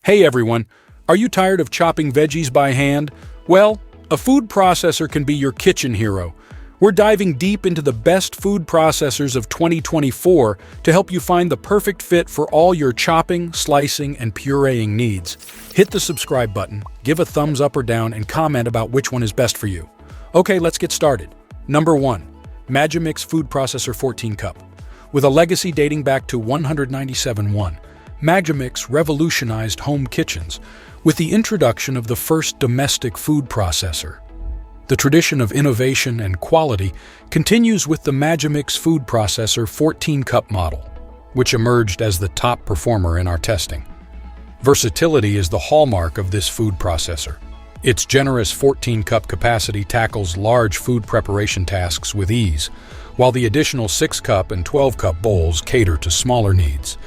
Hey everyone, are you tired of chopping veggies by hand? Well, a food processor can be your kitchen hero. We're diving deep into the best food processors of 2024 to help you find the perfect fit for all your chopping, slicing, and pureeing needs. Hit the subscribe button, give a thumbs up or down, and comment about which one is best for you. Okay, let's get started. Number 1. Magimix Food Processor 14 Cup. With a legacy dating back to 197.1, Magimix revolutionized home kitchens with the introduction of the first domestic food processor. The tradition of innovation and quality continues with the Magimix Food Processor 14 Cup model, which emerged as the top performer in our testing. Versatility is the hallmark of this food processor. Its generous 14-cup capacity tackles large food preparation tasks with ease, while the additional 6-cup and 12-cup bowls cater to smaller needs.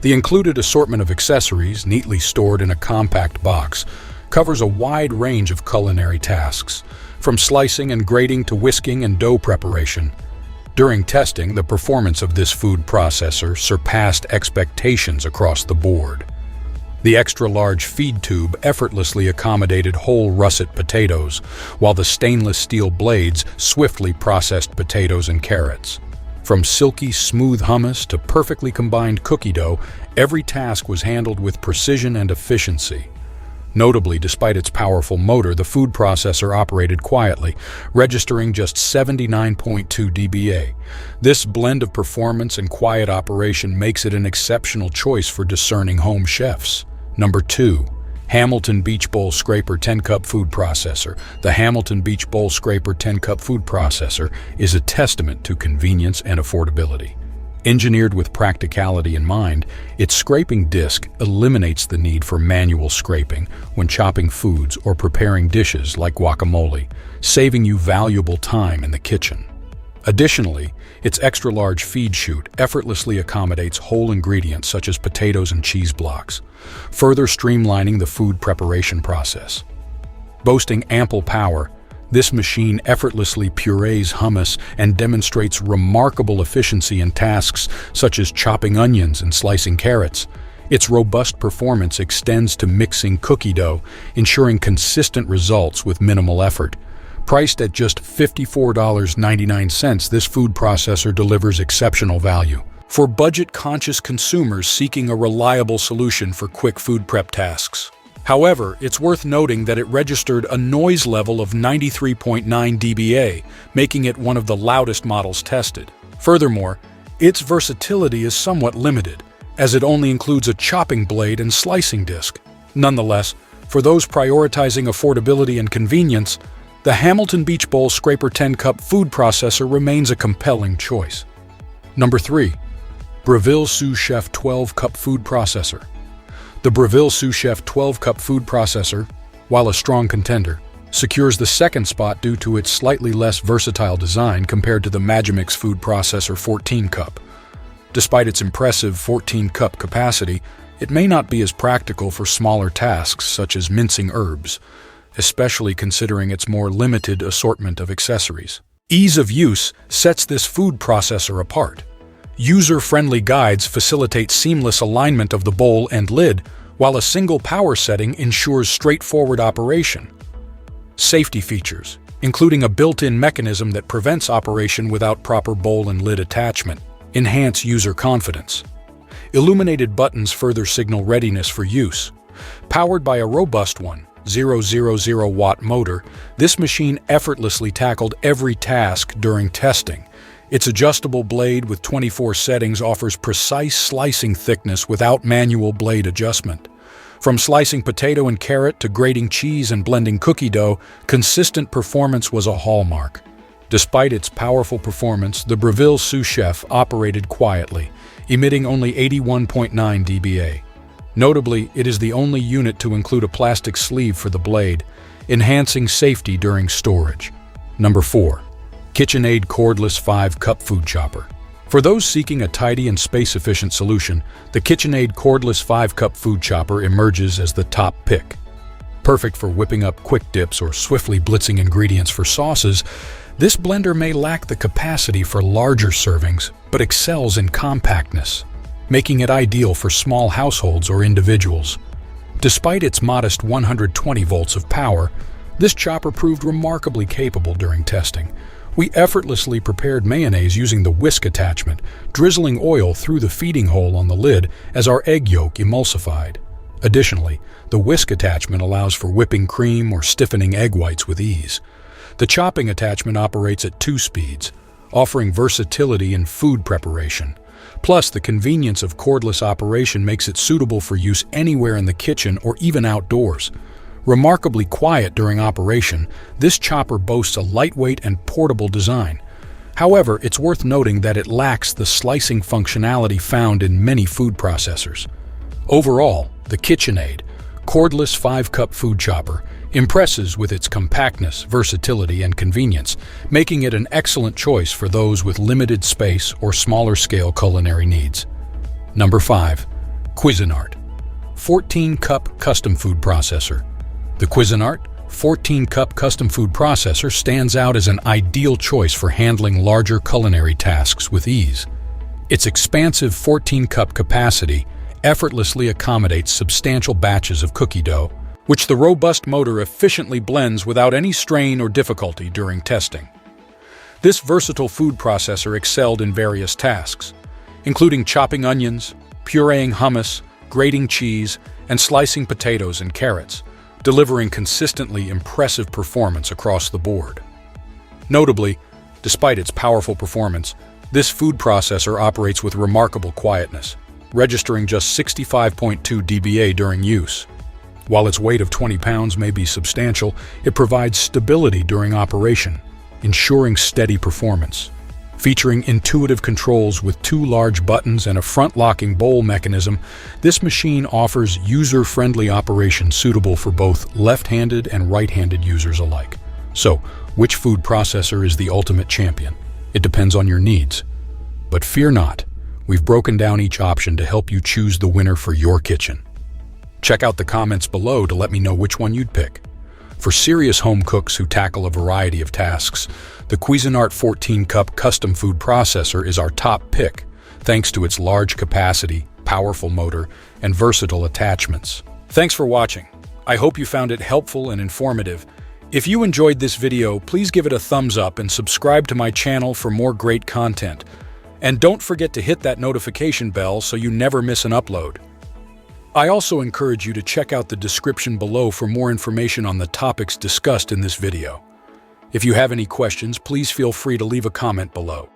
The included assortment of accessories, neatly stored in a compact box, covers a wide range of culinary tasks, from slicing and grating to whisking and dough preparation. During testing, the performance of this food processor surpassed expectations across the board. The extra-large feed tube effortlessly accommodated whole russet potatoes, while the stainless steel blades swiftly processed potatoes and carrots. From silky, smooth hummus to perfectly combined cookie dough, every task was handled with precision and efficiency. Notably, despite its powerful motor, the food processor operated quietly, registering just 79.2 dBA. This blend of performance and quiet operation makes it an exceptional choice for discerning home chefs. Number 2. Hamilton Beach Bowl Scraper 10-Cup Food Processor. The Hamilton Beach Bowl Scraper 10-Cup Food Processor is a testament to convenience and affordability. Engineered with practicality in mind, its scraping disc eliminates the need for manual scraping when chopping foods or preparing dishes like guacamole, saving you valuable time in the kitchen. Additionally, its extra-large feed chute effortlessly accommodates whole ingredients such as potatoes and cheese blocks, further streamlining the food preparation process. Boasting ample power, this machine effortlessly purees hummus and demonstrates remarkable efficiency in tasks such as chopping onions and slicing carrots. Its robust performance extends to mixing cookie dough, ensuring consistent results with minimal effort. Priced at just $54.99, this food processor delivers exceptional value for budget-conscious consumers seeking a reliable solution for quick food prep tasks. However, it's worth noting that it registered a noise level of 93.9 dBA, making it one of the loudest models tested. Furthermore, its versatility is somewhat limited, as it only includes a chopping blade and slicing disc. Nonetheless, for those prioritizing affordability and convenience, the Hamilton Beach Bowl Scraper 10-Cup Food Processor remains a compelling choice. Number 3. Breville Sous Chef 12-Cup Food Processor. The Breville Sous Chef 12-Cup Food Processor, while a strong contender, secures the second spot due to its slightly less versatile design compared to the Magimix Food Processor 14-Cup. Despite its impressive 14-cup capacity, it may not be as practical for smaller tasks such as mincing herbs, especially considering its more limited assortment of accessories. Ease of use sets this food processor apart. User-friendly guides facilitate seamless alignment of the bowl and lid, while a single power setting ensures straightforward operation. Safety features, including a built-in mechanism that prevents operation without proper bowl and lid attachment, enhance user confidence. Illuminated buttons further signal readiness for use. Powered by a robust 1,000-watt motor, this machine effortlessly tackled every task during testing. Its adjustable blade with 24 settings offers precise slicing thickness without manual blade adjustment. From slicing potato and carrot to grating cheese and blending cookie dough, consistent performance was a hallmark. Despite its powerful performance, the Breville Sous Chef operated quietly, emitting only 81.9 dBA. Notably, it is the only unit to include a plastic sleeve for the blade, enhancing safety during storage. Number 4. KitchenAid Cordless 5-Cup Food Chopper. For those seeking a tidy and space-efficient solution, the KitchenAid Cordless 5-Cup Food Chopper emerges as the top pick. Perfect for whipping up quick dips or swiftly blitzing ingredients for sauces, this blender may lack the capacity for larger servings, but excels in compactness, making it ideal for small households or individuals. Despite its modest 120 volts of power, this chopper proved remarkably capable during testing. We effortlessly prepared mayonnaise using the whisk attachment, drizzling oil through the feeding hole on the lid as our egg yolk emulsified. Additionally, the whisk attachment allows for whipping cream or stiffening egg whites with ease. The chopping attachment operates at 2 speeds, offering versatility in food preparation. Plus, the convenience of cordless operation makes it suitable for use anywhere in the kitchen or even outdoors. Remarkably quiet during operation, this chopper boasts a lightweight and portable design. However, it's worth noting that it lacks the slicing functionality found in many food processors. Overall, the KitchenAid, cordless 5-cup food chopper, impresses with its compactness, versatility, and convenience, making it an excellent choice for those with limited space or smaller-scale culinary needs. Number 5. Cuisinart 14-cup custom food processor. The Cuisinart 14-cup custom food processor stands out as an ideal choice for handling larger culinary tasks with ease. Its expansive 14-cup capacity effortlessly accommodates substantial batches of cookie dough, which the robust motor efficiently blends without any strain or difficulty during testing. This versatile food processor excelled in various tasks, including chopping onions, pureeing hummus, grating cheese, and slicing potatoes and carrots, delivering consistently impressive performance across the board. Notably, despite its powerful performance, this food processor operates with remarkable quietness, registering just 65.2 dBA during use. While its weight of 20 pounds may be substantial, it provides stability during operation, ensuring steady performance. Featuring intuitive controls with 2 large buttons and a front-locking bowl mechanism, this machine offers user-friendly operation suitable for both left-handed and right-handed users alike. So, which food processor is the ultimate champion? It depends on your needs. But fear not, we've broken down each option to help you choose the winner for your kitchen. Check out the comments below to let me know which one you'd pick. For serious home cooks who tackle a variety of tasks, the Cuisinart 14-cup custom food processor is our top pick, thanks to its large capacity, powerful motor, and versatile attachments. Thanks for watching. I hope you found it helpful and informative. If you enjoyed this video, please give it a thumbs up and subscribe to my channel for more great content. And don't forget to hit that notification bell so you never miss an upload. I also encourage you to check out the description below for more information on the topics discussed in this video. If you have any questions, please feel free to leave a comment below.